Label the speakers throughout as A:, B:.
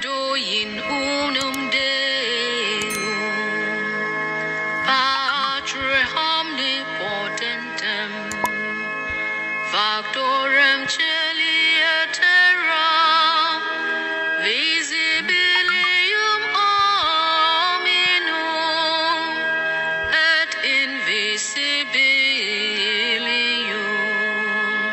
A: in unum Deum, Patre omnipotentem, factorem celi et terra, visibilium hominum et invisibilium,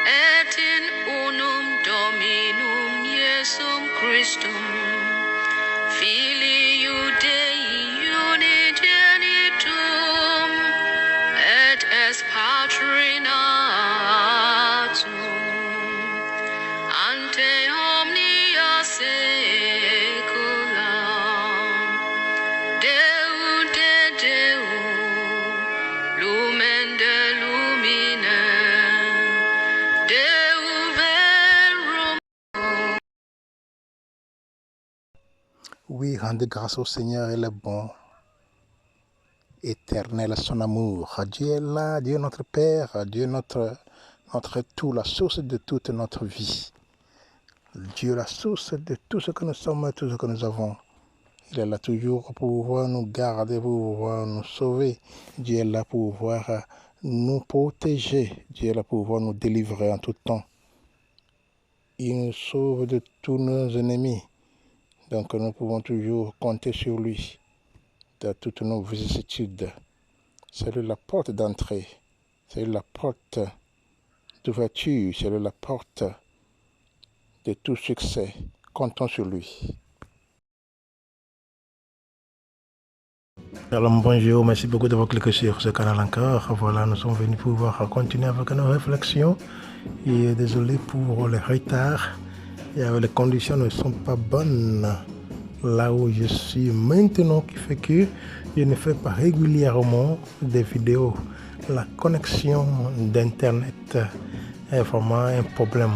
A: et in unum Dominum Iesum Christum, Filii Dei unigenitum, et es Patri natum, ante omnia saecula, Deo de Deo, lumen de lumine, Deo verum.
B: Oui, rendez grâce au Seigneur, il est bon, éternel son amour. Dieu est là, Dieu notre Père, Dieu notre tout, la source de toute notre vie. Dieu la source de tout ce que nous sommes, tout ce que nous avons. Il est là toujours pour pouvoir nous garder, pour pouvoir nous sauver. Dieu est là pour pouvoir nous protéger. Dieu est là pour pouvoir nous délivrer en tout temps. Il nous sauve de tous nos ennemis. Donc nous pouvons toujours compter sur lui dans toutes nos vicissitudes. C'est lui la porte d'entrée, c'est lui la porte d'ouverture, c'est lui la porte de tout succès. Comptons sur lui. Alors bonjour, merci beaucoup d'avoir cliqué sur ce canal encore. Voilà, nous sommes venus pouvoir continuer avec nos réflexions. Et désolé pour le retard. Et les conditions ne sont pas bonnes là où je suis maintenant, qui fait que je ne fais pas régulièrement des vidéos. La connexion d'internet est vraiment un problème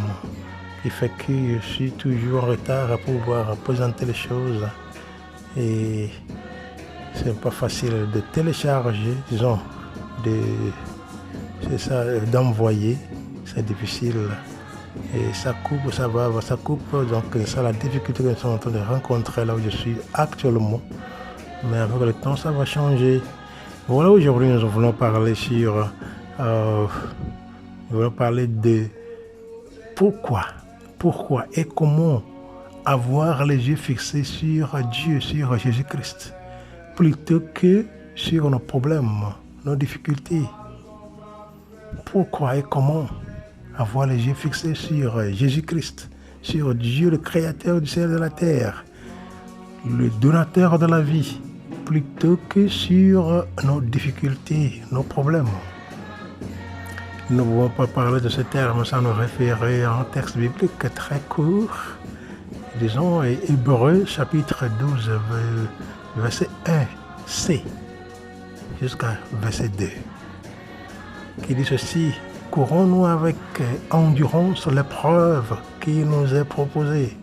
B: qui fait que je suis toujours en retard à pouvoir présenter les choses et c'est pas facile de télécharger, disons, d'envoyer, c'est difficile. Et ça coupe, ça va, ça coupe. Donc c'est la difficulté que nous sommes en train de rencontrer là où je suis actuellement. Mais avec le temps, ça va changer. Voilà, aujourd'hui, nous voulons parler de pourquoi et comment avoir les yeux fixés sur Dieu, sur Jésus-Christ, plutôt que sur nos problèmes, nos difficultés. Pourquoi et comment avoir les yeux fixés sur Jésus-Christ, sur Dieu, le Créateur du ciel et de la terre, le donateur de la vie, plutôt que sur nos difficultés, nos problèmes. Nous ne pouvons pas parler de ce terme sans nous référer à un texte biblique très court, disons Hébreux chapitre 12, verset 1c jusqu'à verset 2, qui dit ceci: courons-nous avec endurance l'épreuve qui nous est proposée,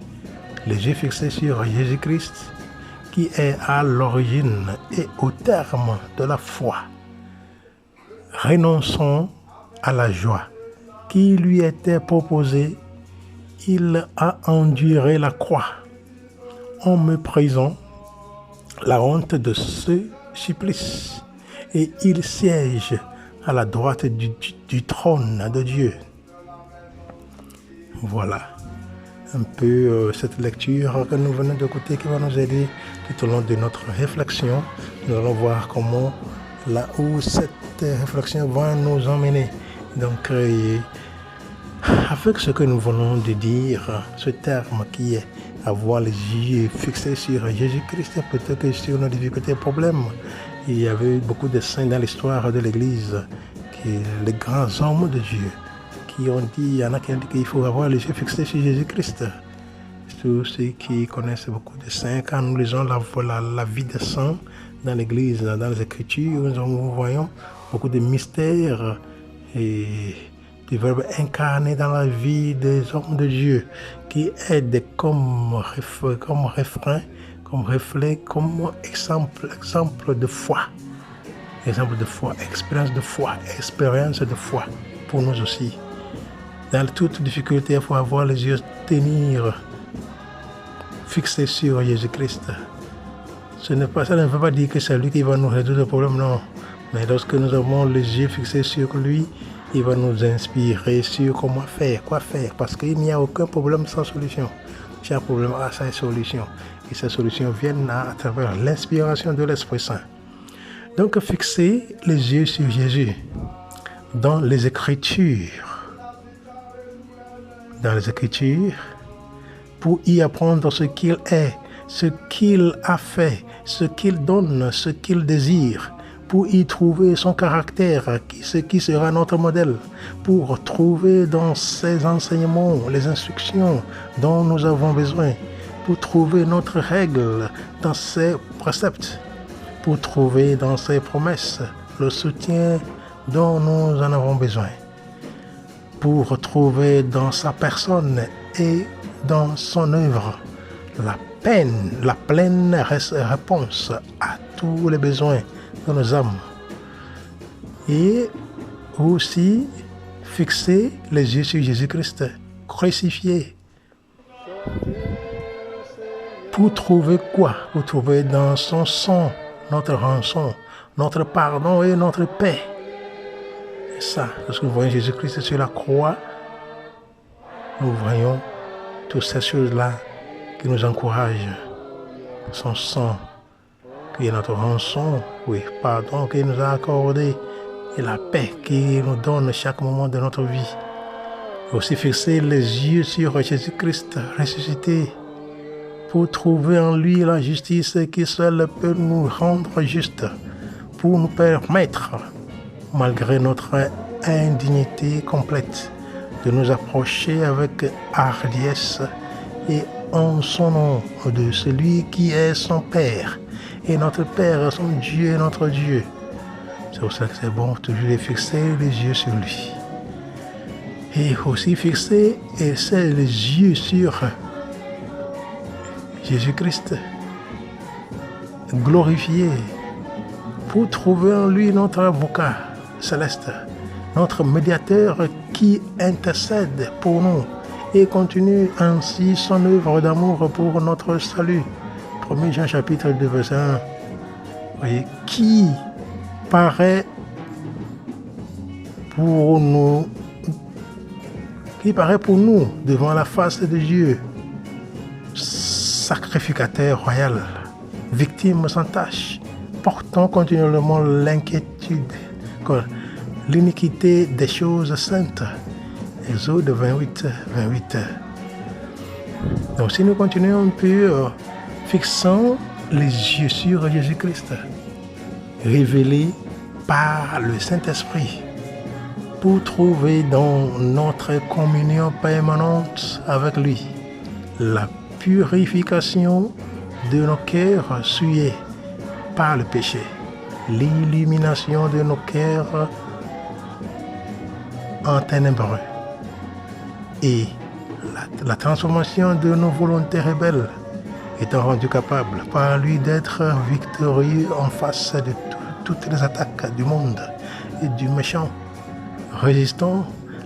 B: les yeux fixés sur Jésus-Christ, qui est à l'origine et au terme de la foi. Renonçons à la joie qui lui était proposée. Il a enduré la croix en méprisant la honte de ce supplice, et il siège à la droite du trône de Dieu. Voilà un peu cette lecture que nous venons d'écouter qui va nous aider tout au long de notre réflexion. Nous allons voir comment, là où cette réflexion va nous emmener. Donc, avec ce que nous venons de dire, ce terme qui est avoir les yeux fixés sur Jésus-Christ plutôt que sur nos difficultés et problèmes. Il y avait beaucoup de saints dans l'histoire de l'Église, les grands hommes de Dieu, qui ont dit, il y en a qui ont dit qu'il faut avoir les yeux fixés sur Jésus-Christ. Tous ceux qui connaissent beaucoup de saints, quand nous lisons la vie des saints dans l'Église, dans les Écritures, nous voyons beaucoup de mystères et du verbe incarné dans la vie des hommes de Dieu, qui aident comme refrain, comme reflet, comme exemple de foi. Exemple de foi, expérience de foi pour nous aussi. Dans toute difficulté, il faut avoir les yeux tenir fixé sur Jésus-Christ. Ça ne veut pas dire que c'est lui qui va nous résoudre le problème, non. Mais lorsque nous avons les yeux fixés sur lui, il va nous inspirer sur comment faire, quoi faire. Parce qu'il n'y a aucun problème sans solution. Chaque problème a sa solution. Et ces solutions viennent à travers l'inspiration de l'Esprit Saint. Donc, fixer les yeux sur Jésus dans les Écritures. Dans les Écritures, pour y apprendre ce qu'il est, ce qu'il a fait, ce qu'il donne, ce qu'il désire, pour y trouver son caractère, ce qui sera notre modèle, pour trouver dans ses enseignements les instructions dont nous avons besoin, pour trouver notre règle dans ses préceptes, pour trouver dans ses promesses le soutien dont nous en avons besoin, pour trouver dans sa personne et dans son œuvre la pleine réponse à tous les besoins de nos âmes. Et aussi fixer les yeux sur Jésus-Christ crucifié. Pour trouver quoi? Pour trouver dans son sang notre rançon, notre pardon et notre paix. Et ça, lorsque nous voyons Jésus-Christ sur la croix, nous voyons toutes ces choses-là qui nous encouragent. Son sang, qui est notre rançon, oui, pardon qu'il nous a accordé, et la paix qu'il nous donne chaque moment de notre vie. Aussi fixer les yeux sur Jésus-Christ ressuscité, pour trouver en lui la justice qui seule peut nous rendre justes, pour nous permettre, malgré notre indignité complète, de nous approcher avec hardiesse et en son nom de celui qui est son Père, et notre Père, son Dieu et notre Dieu. C'est pour ça que c'est bon toujours de fixer les yeux sur lui. Et aussi fixer les yeux sur Jésus-Christ, glorifié, pour trouver en lui notre avocat céleste, notre médiateur qui intercède pour nous et continue ainsi son œuvre d'amour pour notre salut. 1 Jean chapitre 2 verset 1. Voyez, qui paraît pour nous devant la face de Dieu, sacrificateur royal, victime sans tache, portant continuellement l'inquiétude, l'iniquité des choses saintes. Exode 28. Donc si nous continuons un peu fixant les yeux sur Jésus-Christ, révélé par le Saint-Esprit, pour trouver dans notre communion permanente avec lui la purification de nos cœurs souillés par le péché, l'illumination de nos cœurs enténébreux et la transformation de nos volontés rebelles, étant rendu capable par lui d'être victorieux en face de toutes les attaques du monde et du méchant, résistant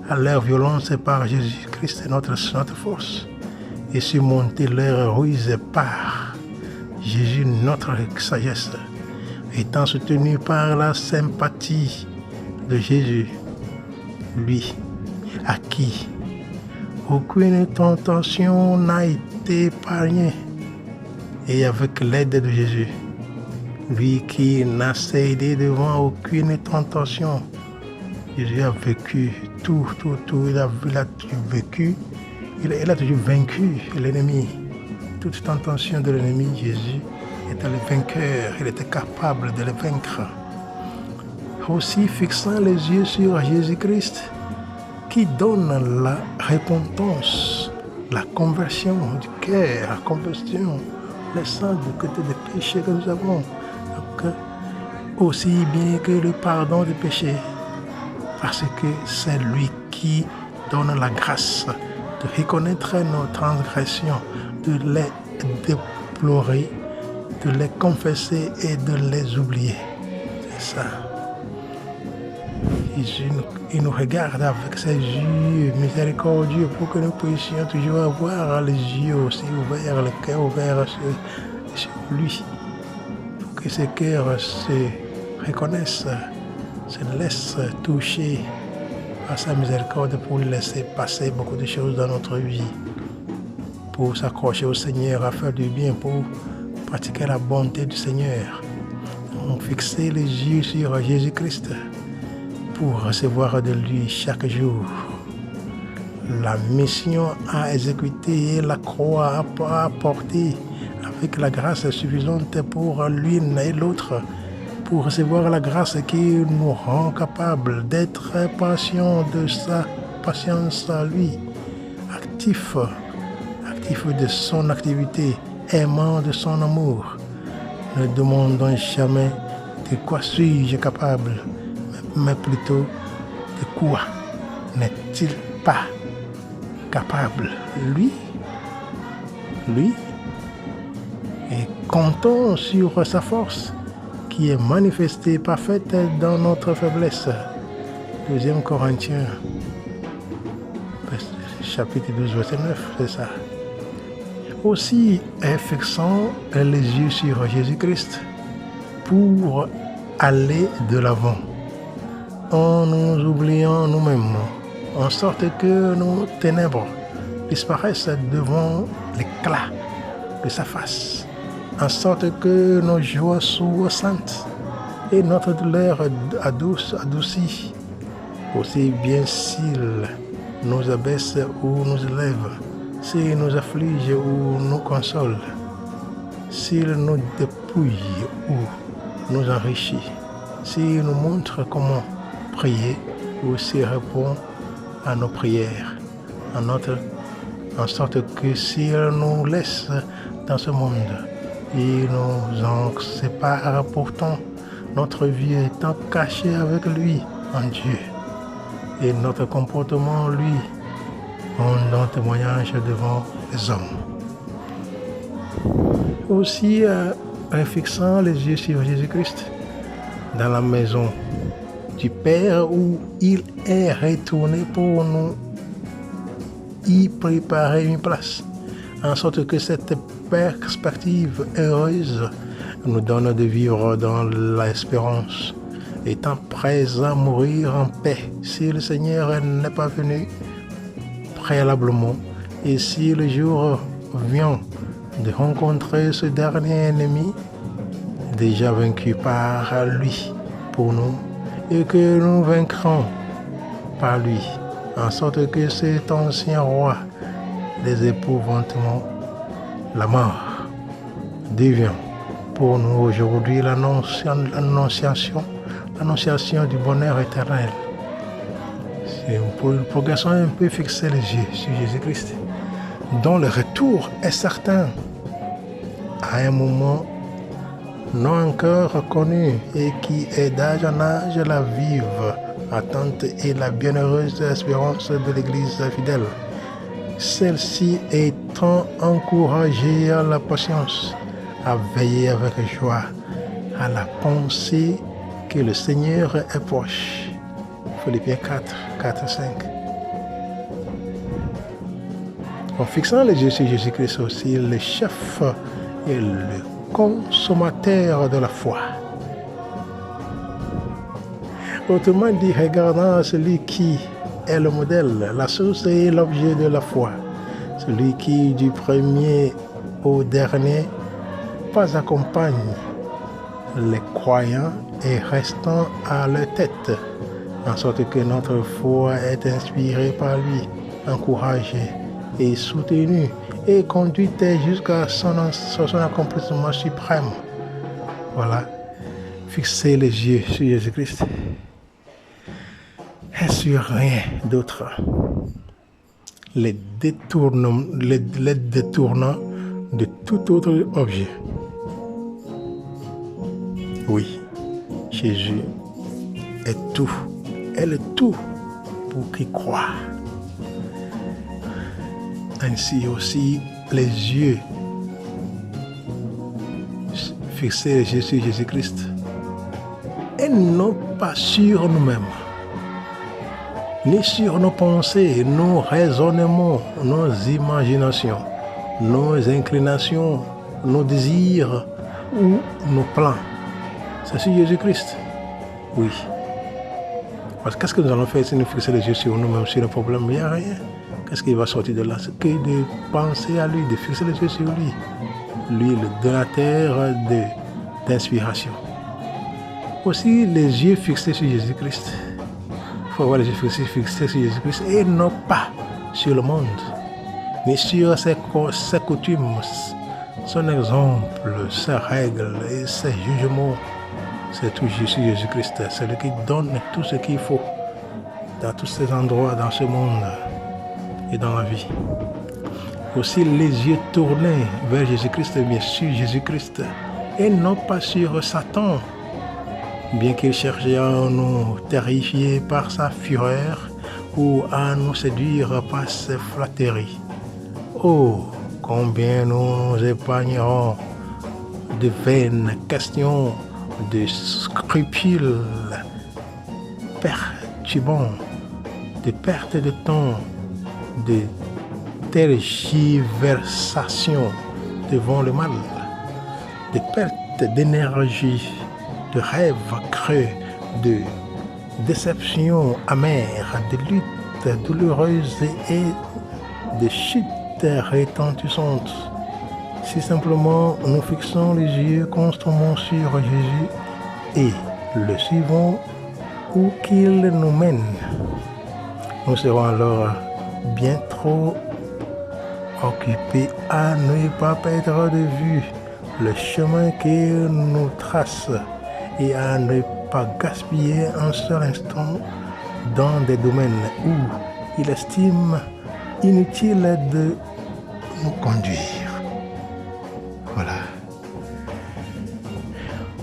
B: à leur violence par Jésus-Christ notre force, et surmonter leur ruse par Jésus notre sagesse, étant soutenu par la sympathie de Jésus, lui à qui aucune tentation n'a été épargnée, et avec l'aide de Jésus, lui qui n'a cédé devant aucune tentation, Jésus a vécu tout, il a vécu, il a toujours vaincu l'ennemi. Toute tentation de l'ennemi, Jésus était le vainqueur, il était capable de le vaincre. Aussi fixant les yeux sur Jésus-Christ, qui donne la repentance, la conversion du cœur, la conversion, le sang du côté des péchés que nous avons. Donc, aussi bien que le pardon des péchés, parce que c'est lui qui donne la grâce de reconnaître nos transgressions, de les déplorer, de les confesser et de les oublier. C'est ça. Il nous regarde avec ses yeux miséricordieux pour que nous puissions toujours avoir les yeux aussi ouverts, le cœur ouvert sur lui. Pour que ce cœur se reconnaisse, se laisse toucher par sa miséricorde pour lui laisser passer beaucoup de choses dans notre vie. Pour s'accrocher au Seigneur, à faire du bien, pour pratiquer la bonté du Seigneur. Donc, fixer les yeux sur Jésus-Christ pour recevoir de lui chaque jour la mission à exécuter et la croix à porter avec la grâce suffisante pour l'une et l'autre, pour recevoir la grâce qui nous rend capables d'être patients de sa patience à lui, actifs de son activité, aimant de son amour. Ne demandons jamais de quoi suis-je capable, mais plutôt de quoi n'est-il pas capable, lui. Et comptons sur sa force qui est manifestée, parfaite dans notre faiblesse. 2 Corinthiens, chapitre 12, verset 9, c'est ça. Aussi, fixant les yeux sur Jésus-Christ pour aller de l'avant, en nous oubliant nous-mêmes, en sorte que nos ténèbres disparaissent devant l'éclat de sa face, en sorte que nos joies soient saintes et notre douleur adoucie, aussi bien s'il nous abaisse ou nous élève, s'il nous afflige ou nous console, s'il nous dépouille ou nous enrichit, s'il nous montre comment prier ou s'il répond à nos prières, en sorte que s'il nous laisse dans ce monde, il nous en sépare pourtant, notre vie étant cachée avec lui en Dieu, et notre comportement, lui, en témoignage devant les hommes. Aussi, fixant les yeux sur Jésus-Christ dans la maison du Père où il est retourné pour nous y préparer une place, en sorte que cette perspective heureuse nous donne de vivre dans l'espérance, étant prêts à mourir en paix si le Seigneur n'est pas venu préalablement, et si le jour vient de rencontrer ce dernier ennemi déjà vaincu par lui pour nous, et que nous vaincrons par lui, en sorte que cet ancien roi des épouvantements, la mort, devient pour nous aujourd'hui l'annonciation du bonheur éternel. Progressons un peu, fixer les yeux sur Jésus-Christ, dont le retour est certain à un moment non encore connu et qui est d'âge en âge la vive attente et la bienheureuse espérance de l'Église fidèle. Celle-ci étant encouragée à la patience, à veiller avec joie, à la pensée que le Seigneur est proche. Philippiens 4, 5. En fixant les yeux sur Jésus-Christ aussi, le chef et le consommateur de la foi. Autrement dit, regardant celui qui est le modèle, la source et l'objet de la foi, celui qui du premier au dernier pas accompagne les croyants et restant à leur tête, en sorte que notre foi est inspirée par lui, encouragée et soutenue et conduite jusqu'à son accomplissement suprême. Voilà, fixer les yeux sur Jésus-Christ et sur rien d'autre. Les détournant de tout autre objet. Oui, Jésus est tout. Elle est tout pour qui croit. Ainsi aussi, les yeux fixés sur Jésus-Christ et non pas sur nous-mêmes, ni sur nos pensées, nos raisonnements, nos imaginations, nos inclinations, nos désirs ou nos plans. C'est sur Jésus-Christ. Oui. Parce que qu'est-ce que nous allons faire si nous fixons les yeux sur nous-mêmes, sur nos problèmes? Il n'y a rien. Qu'est-ce qui va sortir de là? C'est que de penser à lui, de fixer les yeux sur lui. Lui, le donateur d'inspiration. Aussi, les yeux fixés sur Jésus-Christ. Il faut avoir les yeux fixés sur Jésus-Christ et non pas sur le monde, ni sur ses coutumes, son exemple, ses règles et ses jugements. C'est tout sur Jésus-Christ. C'est lui qui donne tout ce qu'il faut dans tous ces endroits, dans ce monde et dans la vie. Aussi les yeux tournés vers Jésus-Christ, bien sûr Jésus-Christ, et non pas sur Satan, bien qu'il cherche à nous terrifier par sa fureur ou à nous séduire par ses flatteries. Oh, combien nous épargnerons de vaines questions, de scrupules perturbants, de perte de temps, de tergiversation devant le mal, de perte d'énergie, de rêves creux, de déceptions amères, de luttes douloureuses et de chutes retentissantes. Si simplement nous fixons les yeux constamment sur Jésus et le suivons où qu'il nous mène, nous serons alors bien trop occupés à ne pas perdre de vue le chemin qu'il nous trace et à ne pas gaspiller un seul instant dans des domaines où il estime inutile de nous conduire. Voilà.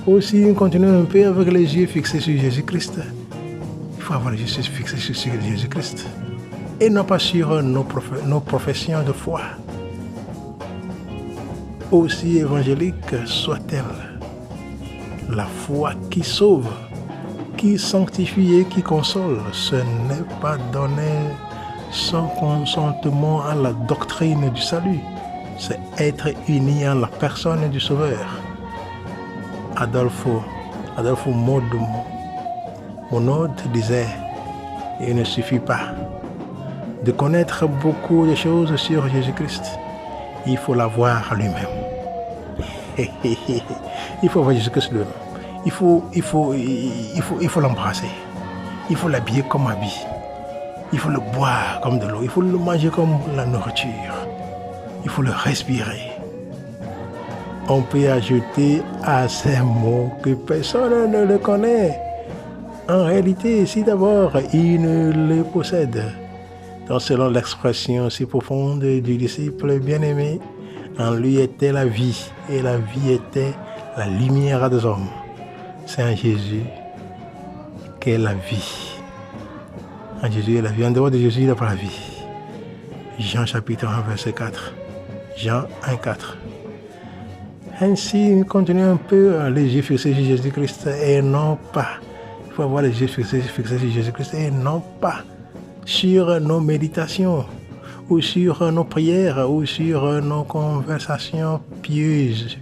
B: Aussi, nous continuons un peu avec les yeux fixés sur Jésus-Christ. Il faut avoir les yeux fixés sur Jésus-Christ et non pas sur nos professions de foi. Aussi évangélique soit-elle, la foi qui sauve, qui sanctifie et qui console, ce n'est pas donner son consentement à la doctrine du salut, c'est être uni en la personne du Sauveur. Adolphe Monod disait, il ne suffit pas de connaître beaucoup de choses sur Jésus-Christ, il faut l'avoir lui-même. Il faut voir Jésus-Christ lui-même. Il faut l'embrasser. Il faut l'habiller comme habit. Il faut le boire comme de l'eau. Il faut le manger comme la nourriture. Il faut le respirer. On peut ajouter à ces mots que personne ne le connaît. En réalité, si d'abord il ne le possède, donc selon l'expression si profonde du disciple bien-aimé, en lui était la vie, et la vie était la lumière des hommes. C'est en Jésus qu'est la vie. En Jésus est la vie. En dehors de Jésus, il n'y a pas la vie. Jean chapitre 1, verset 4. Jean 1, 4. Ainsi, nous continuons un peu les yeux fixés sur Jésus-Christ et non pas. Il faut avoir les yeux fixés sur Jésus-Christ et non pas sur nos méditations ou sur nos prières ou sur nos conversations pieuses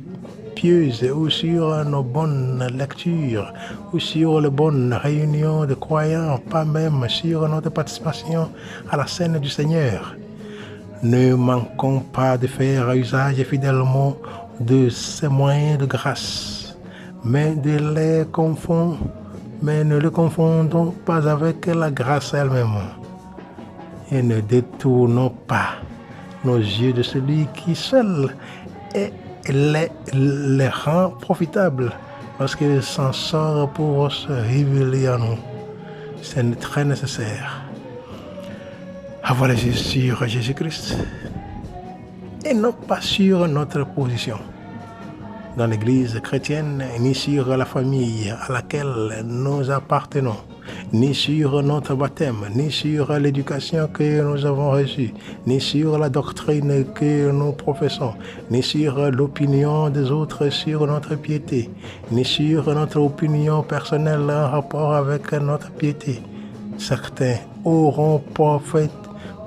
B: ou sur nos bonnes lectures ou sur les bonnes réunions de croyants, pas même sur notre participation à la scène du Seigneur. Ne manquons pas de faire usage fidèlement de ces moyens de grâce, mais ne les confondons pas avec la grâce elle-même. Et ne détournons pas nos yeux de celui qui seul les rend profitables parce qu'il s'en sort pour se révéler à nous. C'est très nécessaire. Avoir les yeux sur Jésus-Christ et non pas sur notre position dans l'Église chrétienne, ni sur la famille à laquelle nous appartenons, ni sur notre baptême, ni sur l'éducation que nous avons reçue, ni sur la doctrine que nous professons, ni sur l'opinion des autres sur notre piété, ni sur notre opinion personnelle en rapport avec notre piété. Certains auront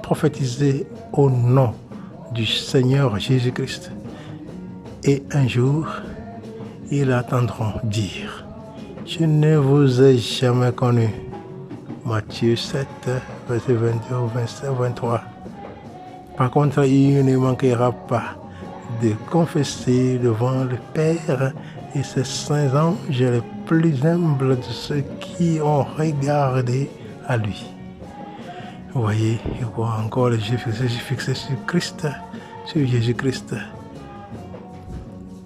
B: prophétisé au nom du Seigneur Jésus-Christ. Et un jour, ils attendront dire, je ne vous ai jamais connu. Matthieu 7, verset 22 au 23. Par contre, il ne manquera pas de confesser devant le Père et ses saints anges les plus humbles de ceux qui ont regardé à lui. Vous voyez, il voit encore les yeux fixés sur Christ, sur Jésus-Christ,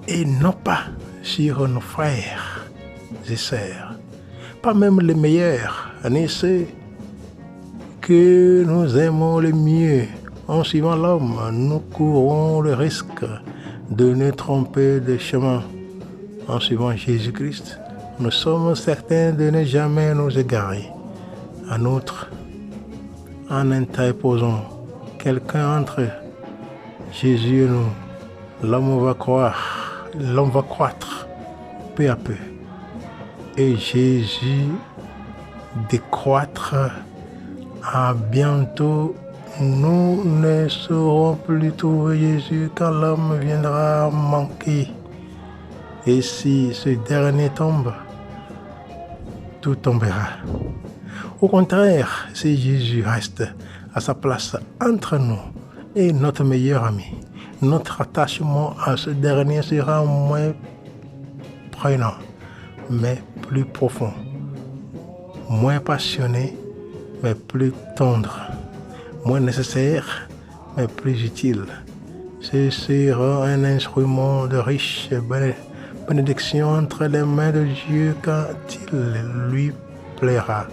B: et non pas sur nos frères et sœurs, pas même les meilleurs, ni ceux que nous aimons le mieux. En suivant l'homme, nous courons le risque de nous tromper de chemin. En suivant Jésus-Christ, nous sommes certains de ne jamais nous égarer. En outre, en interposant quelqu'un entre Jésus et nous, l'homme va croître peu à peu. Et Jésus décroître. À bientôt, nous ne saurons plus trouver Jésus quand l'homme viendra manquer. Et si ce dernier tombe, tout tombera. Au contraire, si Jésus reste à sa place entre nous et notre meilleur ami, notre attachement à ce dernier sera moins prenant, mais plus profond, moins passionné, mais plus tendre, moins nécessaire, mais plus utile. Ce sera un instrument de riche bénédiction entre les mains de Dieu quand il lui plaira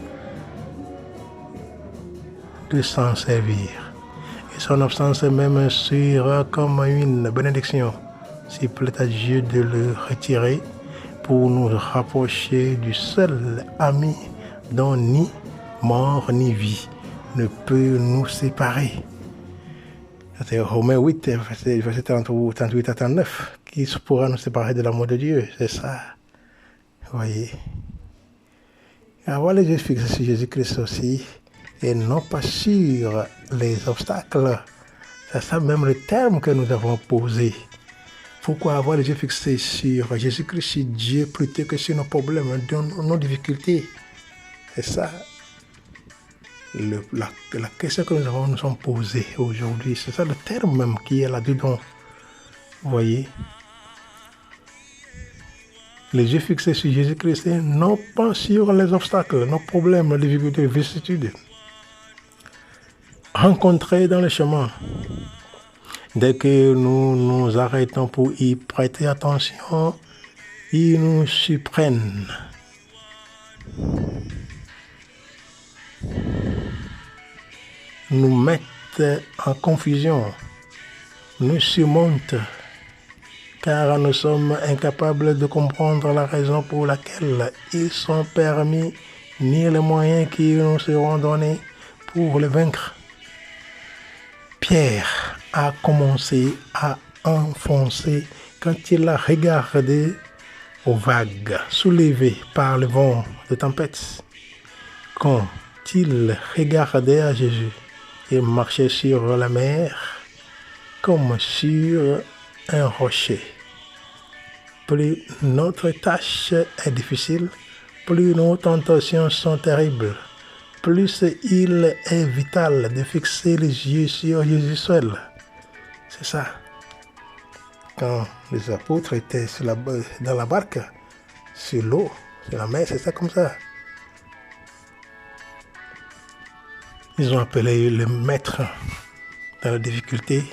B: de s'en servir. Et son absence même sera comme une bénédiction, s'il plaît à Dieu de le retirer pour nous rapprocher du seul ami dont ni mort ni vie ne peut nous séparer. C'est Romains 8, verset 38 à 39, qui pourra nous séparer de l'amour de Dieu, c'est ça. Vous voyez. Avoir les yeux fixés sur Jésus-Christ aussi, et non pas sur les obstacles. C'est ça même le terme que nous avons posé. Pourquoi avoir les yeux fixés sur Jésus-Christ, sur Dieu, plutôt que sur nos problèmes, nos difficultés? C'est ça. La question que nous sommes posée aujourd'hui, c'est ça le terme même qui est là-dedans. Vous voyez, les yeux fixés sur Jésus-Christ, et non pas sur les obstacles, nos problèmes, nos difficultés, les vicissitudes rencontrés dans le chemin. Dès que nous nous arrêtons pour y prêter attention, ils nous surprennent. Nous mettent en confusion, nous surmontent, car nous sommes incapables de comprendre la raison pour laquelle ils sont permis, ni les moyens qui nous seront donnés pour les vaincre. Pierre a commencé à enfoncer quand il a regardé aux vagues soulevées par le vent de tempête. Quand il regardait à Jésus, il marchait sur la mer comme sur un rocher. Plus notre tâche est difficile, plus nos tentations sont terribles, plus il est vital de fixer les yeux sur Jésus seul. C'est ça. Quand les apôtres étaient dans la barque, sur l'eau, sur la mer, c'est ça comme ça. Ils ont appelé le maître dans la difficulté.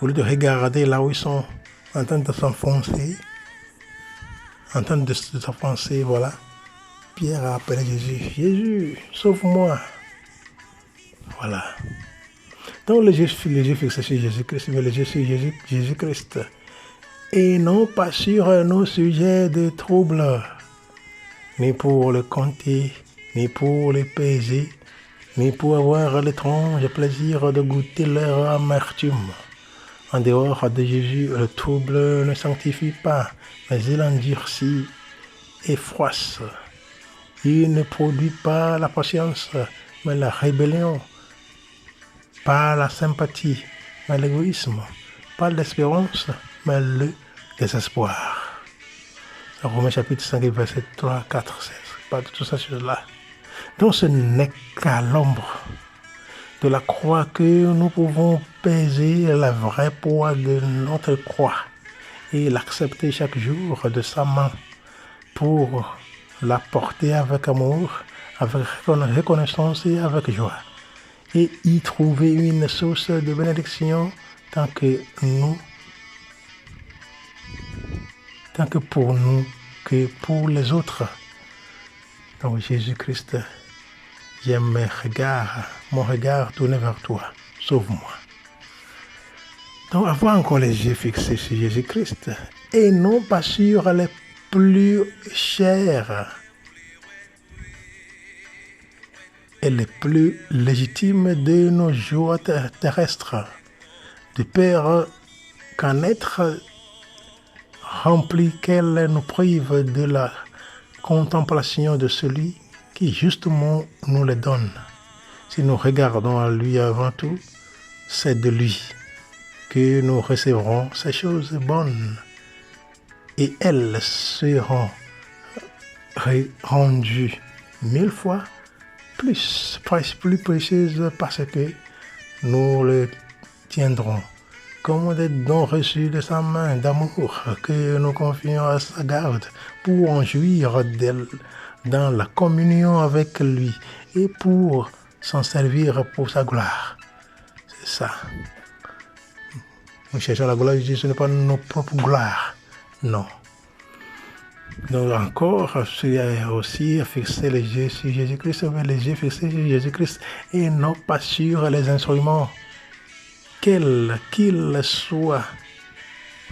B: Au lieu de regarder là où ils sont en train de s'enfoncer, voilà. Pierre a appelé Jésus. Jésus, sauve-moi. Voilà. Donc les yeux fixés sur Jésus-Christ, mais les yeux sur Jésus-Christ. Et non pas sur nos sujets de troubles, ni pour le compter, ni pour les peser, ni pour avoir l'étrange plaisir de goûter leur amertume. En dehors de Jésus, le trouble ne sanctifie pas, mais il endurcit et froisse. Il ne produit pas la patience, mais la rébellion, pas la sympathie, mais l'égoïsme, pas l'espérance, mais le désespoir. Romains chapitre 5, verset 3, 4, 16. Pas de tout ça sur là. Donc ce n'est qu'à l'ombre de la croix que nous pouvons peser le vrai poids de notre croix et l'accepter chaque jour de sa main pour la porter avec amour, avec reconnaissance et avec joie. Et y trouver une source de bénédiction tant que pour nous que pour les autres. Donc Jésus-Christ, j'aime mon regard tourné vers toi. Sauve-moi. Donc avoir encore les yeux fixés sur Jésus-Christ et non pas sur les plus chers et les plus légitimes de nos joies terrestres, de peur qu'un être rempli qu'elle nous prive de la contemplation de celui qui justement nous les donne. Si nous regardons à lui avant tout, c'est de lui que nous recevrons ces choses bonnes et elles seront rendues 1000 fois plus précieuses parce que nous le tiendrons comme des dons reçus de sa main d'amour que nous confions à sa garde pour en jouir dans la communion avec lui et pour s'en servir pour sa gloire. C'est ça. Nous cherchons la gloire de Dieu, ce n'est pas nos propres gloires. Non. Donc encore, c'est aussi fixer les yeux sur Jésus-Christ, les yeux fixés sur Jésus-Christ et non pas sur les instruments, quels qu'ils soient,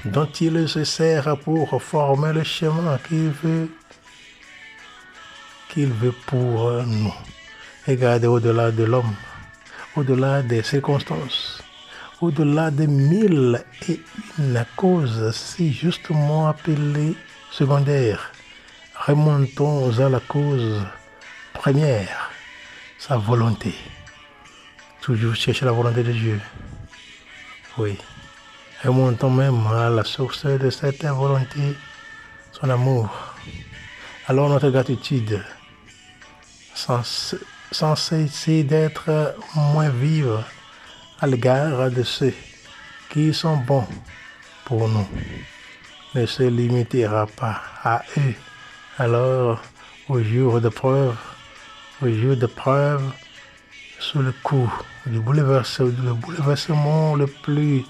B: dont il se sert pour former le chemin qu'il veut pour nous. Regardez au-delà de l'homme, au-delà des circonstances, au-delà des 1001 causes si justement appelées secondaires. Remontons à la cause première, sa volonté. Toujours chercher la volonté de Dieu. Oui. Remontons même à la source de cette volonté, son amour. Alors notre gratitude, sans cesser d'être moins vive à l'égard de ceux qui sont bons pour nous, ne se limitera pas à eux. Alors, au jour de preuve, sous le coup du bouleversement le plus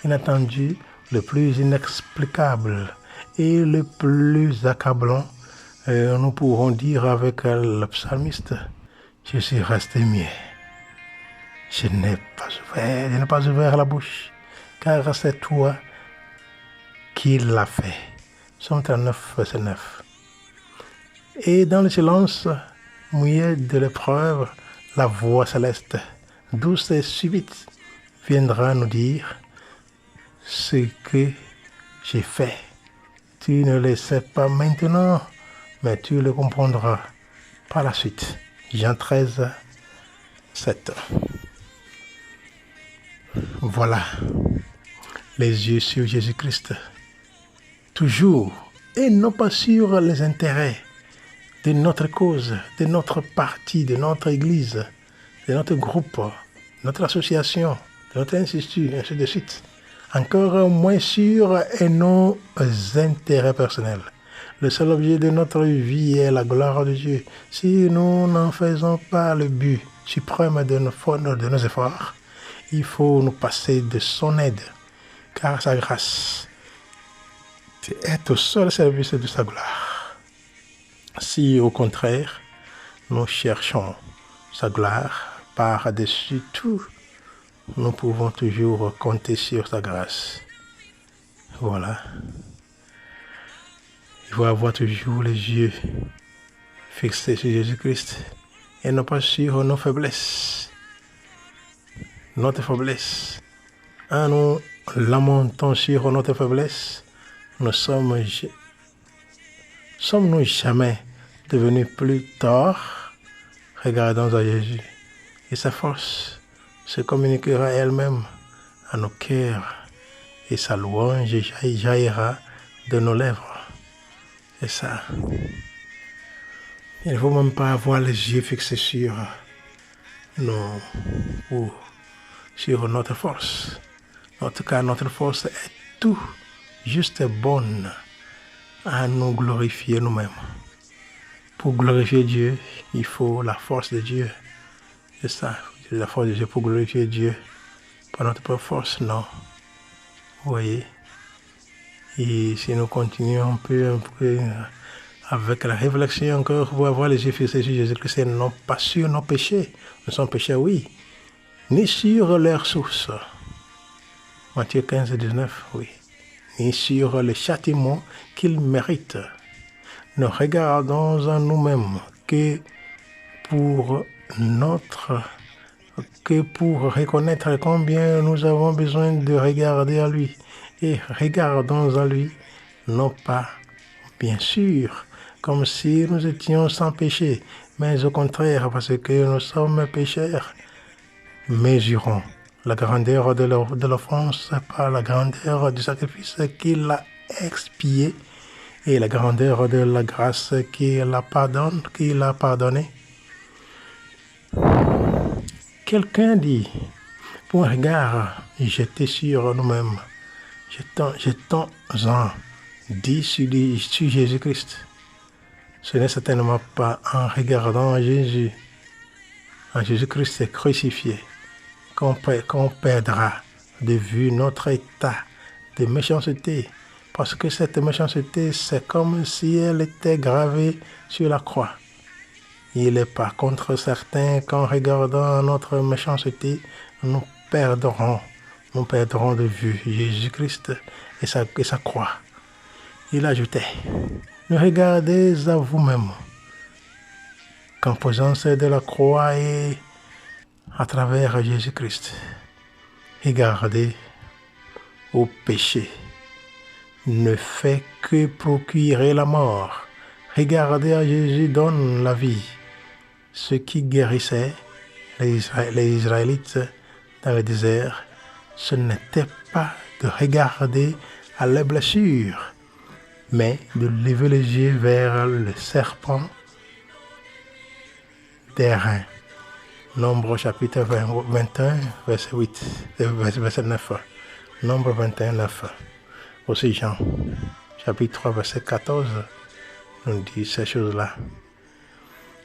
B: inattendu, le plus inexplicable et le plus accablant, nous pourrons dire avec le psalmiste, je suis resté muet. Je n'ai pas ouvert la bouche, car c'est toi qui l'as fait. Psaume 39, verset 9. Et dans le silence mouillé de l'épreuve, la voix céleste, douce et subite, viendra nous dire ce que j'ai fait. Tu ne le sais pas maintenant, mais tu le comprendras par la suite. Jean 13, 7. Voilà, les yeux sur Jésus-Christ, toujours, et non pas sur les intérêts de notre cause, de notre parti, de notre église, de notre groupe, de notre association, de notre institut, ainsi de suite. Encore moins sur nos intérêts personnels. Le seul objet de notre vie est la gloire de Dieu. Si nous n'en faisons pas le but suprême de nos efforts, il faut nous passer de son aide, car sa grâce est au seul service de sa gloire. Si au contraire, nous cherchons sa gloire par-dessus tout, nous pouvons toujours compter sur sa grâce. Voilà. Il faut avoir toujours les yeux fixés sur Jésus-Christ et non pas sur nos faiblesses. Notre faiblesse. En nous lamentons sur notre faiblesse, sommes-nous jamais devenus plus torts? Regardons à Jésus. et sa force se communiquera elle-même à nos cœurs et sa louange jaillira de nos lèvres. C'est ça. Il ne faut même pas avoir les yeux fixés sur sur notre force. En tout cas, notre force est tout juste bonne à nous glorifier nous-mêmes. Pour glorifier Dieu, il faut la force de Dieu. C'est ça, la force de Dieu pour glorifier Dieu. Pas notre propre force, non. Vous voyez? Et si nous continuons un peu avec la réflexion encore, pour avoir les yeux fixés sur Jésus-Christ, et non pas sur nos péchés. Nous sommes péchés, oui, ni sur leur source. Matthieu 15, 19, oui. Ni sur le châtiment qu'ils méritent. Nous regardons en nous-mêmes que pour reconnaître combien nous avons besoin de regarder à lui. Et regardons en lui, non pas, bien sûr, comme si nous étions sans péché, mais au contraire, parce que nous sommes pécheurs. Mesurons la grandeur de l'offense par la grandeur du sacrifice qu'il a expié et la grandeur de la grâce qu'il a pardonné. Quelqu'un dit, pour un regard jeté sur nous-mêmes, jetons-en, dit sur Jésus-Christ. Ce n'est certainement pas en regardant Jésus-Christ crucifié, qu'on perdra de vue notre état de méchanceté, parce que cette méchanceté, c'est comme si elle était gravée sur la croix. Il est par contre certain qu'en regardant notre méchanceté, nous perdrons de vue Jésus-Christ et sa croix. Il ajoutait, ne regardez à vous-même qu'en présence de la croix et à travers Jésus-Christ. Regardez au péché ne fait que procurer la mort. Regardez à Jésus donne la vie. Ce qui guérissait les Israélites dans le désert, ce n'était pas de regarder à leurs blessures, mais de lever les yeux vers le serpent d'airain. Nombre chapitre 21, verset 8, verset 9. Nombre 21, 9. Aussi Jean, chapitre 3, verset 14, nous dit ces choses-là.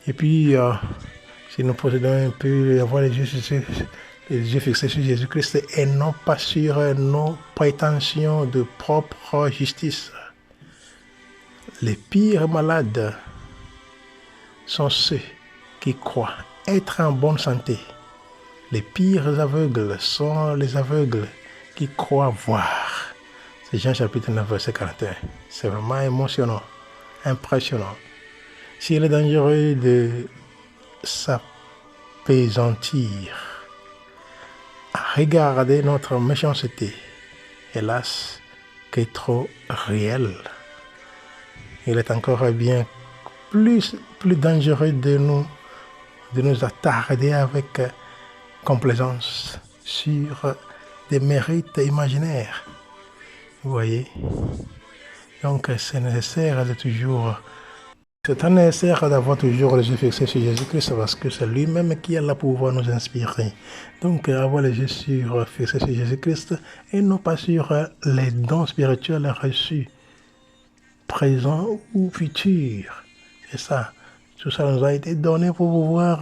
B: Et puis, si nous procédons un peu, avoir les yeux fixés sur Jésus-Christ et non pas sur nos prétentions de propre justice. Les pires malades sont ceux qui croient être en bonne santé. Les pires aveugles sont les aveugles qui croient voir. C'est Jean chapitre 9, verset 41. C'est vraiment émotionnant, impressionnant. S'il est dangereux de s'apaisantir à regarder notre méchanceté, hélas, qui est trop réelle, il est encore bien plus dangereux de nous attarder avec complaisance sur des mérites imaginaires. Vous voyez? Donc c'est nécessaire d'avoir toujours les yeux fixés sur Jésus-Christ parce que c'est lui-même qui a le pouvoir nous inspirer. Donc avoir les yeux fixés sur Jésus-Christ et non pas sur les dons spirituels reçus, présents ou futurs. C'est ça. Tout ça nous a été donné pour pouvoir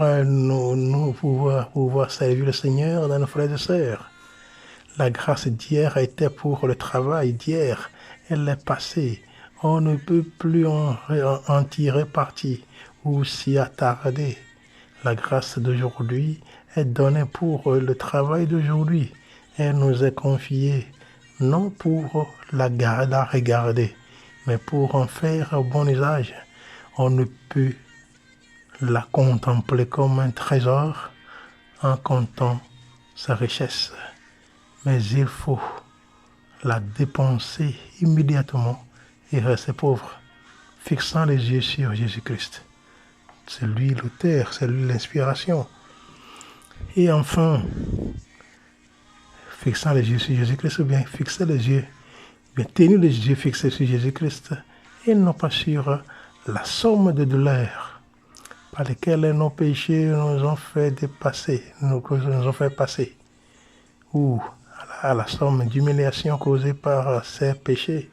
B: pouvoir servir le Seigneur dans nos frères et sœurs. La grâce d'hier était pour le travail d'hier. Elle est passée. On ne peut plus en tirer parti ou s'y attarder. La grâce d'aujourd'hui est donnée pour le travail d'aujourd'hui. Elle nous est confiée non pour la regarder, mais pour en faire bon usage. On ne peut la contempler comme un trésor en comptant sa richesse. Mais il faut la dépenser immédiatement et rester pauvre, fixant les yeux sur Jésus-Christ. C'est lui l'auteur, c'est lui l'inspiration. Et enfin, fixant les yeux sur Jésus-Christ, ou bien fixer les yeux, bien tenir les yeux fixés sur Jésus-Christ, et non pas sur la somme de douleurs par lesquelles nos péchés nous ont fait dépasser, nous ont fait passer, ou à la somme d'humiliation causée par ces péchés.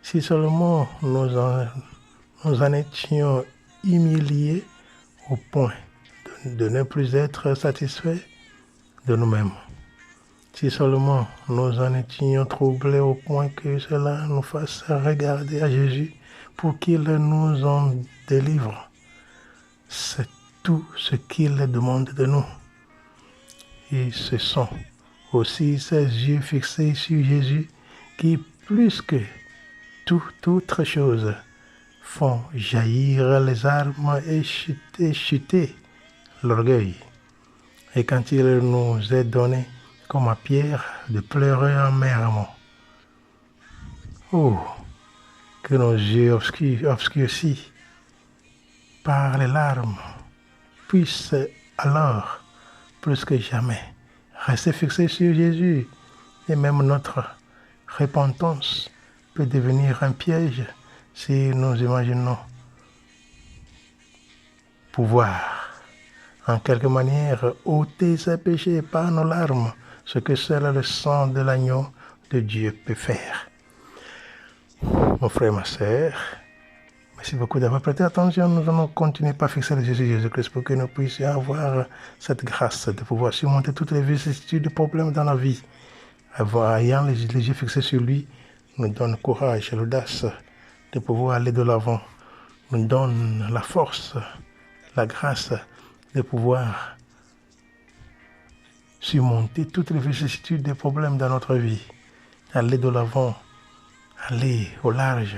B: Si seulement nous en étions humiliés au point de ne plus être satisfaits de nous-mêmes. Si seulement nous en étions troublés au point que cela nous fasse regarder à Jésus pour qu'il nous en délivre. C'est tout ce qu'il demande de nous. Et ce sont aussi ces yeux fixés sur Jésus qui, plus que toute autre chose, font jaillir les armes et chuter l'orgueil. Et quand il nous est donné, comme à Pierre, de pleurer amèrement. Oh, que nos yeux obscurcis par les larmes puissent alors, plus que jamais, rester fixés sur Jésus. Et même notre repentance peut devenir un piège si nous imaginons pouvoir, en quelque manière, ôter ses péchés par nos larmes, ce que seul le sang de l'agneau de Dieu peut faire. Mon frère, ma sœur, merci beaucoup d'avoir prêté attention. Nous allons continuer par fixer les yeux sur Jésus-Christ pour que nous puissions avoir cette grâce de pouvoir surmonter toutes les vicissitudes de problèmes dans la vie. Ayant les yeux fixés sur lui, nous donne courage et l'audace de pouvoir aller de l'avant. Nous donne la force, la grâce de pouvoir surmonter toutes les vicissitudes des problèmes dans notre vie. Aller de l'avant, aller au large,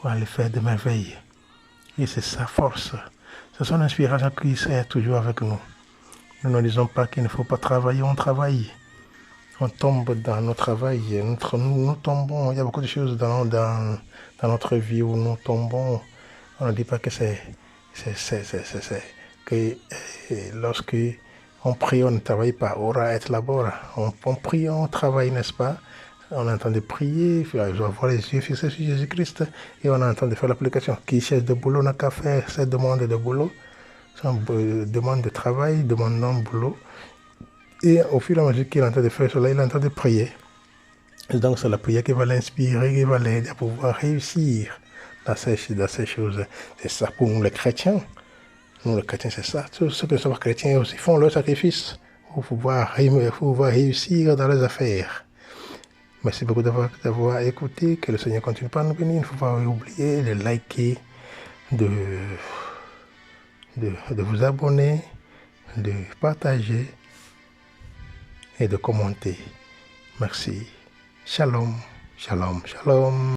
B: pour aller faire de merveilles. Et c'est sa force, c'est son inspiration qui est toujours avec nous. Nous ne disons pas qu'il ne faut pas travailler, on travaille. On tombe dans nos travail, nous tombons, il y a beaucoup de choses dans notre vie où nous tombons. On ne dit pas que que lorsque on prie, on ne travaille pas, ora et labora. On prie, on travaille, n'est-ce pas? On est en train de prier, il faut avoir les yeux fixés sur Jésus-Christ et on est en train de faire l'application. Qui cherche de boulot n'a qu'à faire cette demande de boulot, demande de travail, demandant boulot. Et au fur et à mesure qu'il est en train de faire cela, il est en train de prier. Et donc c'est la prière qui va l'inspirer, qui va l'aider à pouvoir réussir dans ces choses. C'est ça pour nous les chrétiens. Nous les chrétiens, c'est ça. Tous ceux qui ne sont pas chrétiens aussi font leur sacrifice pour pouvoir réussir dans les affaires. Merci beaucoup d'avoir écouté. Que le Seigneur continue par nous bénir. Il ne faut pas oublier de liker, de vous abonner, de partager et de commenter. Merci. Shalom, shalom, shalom.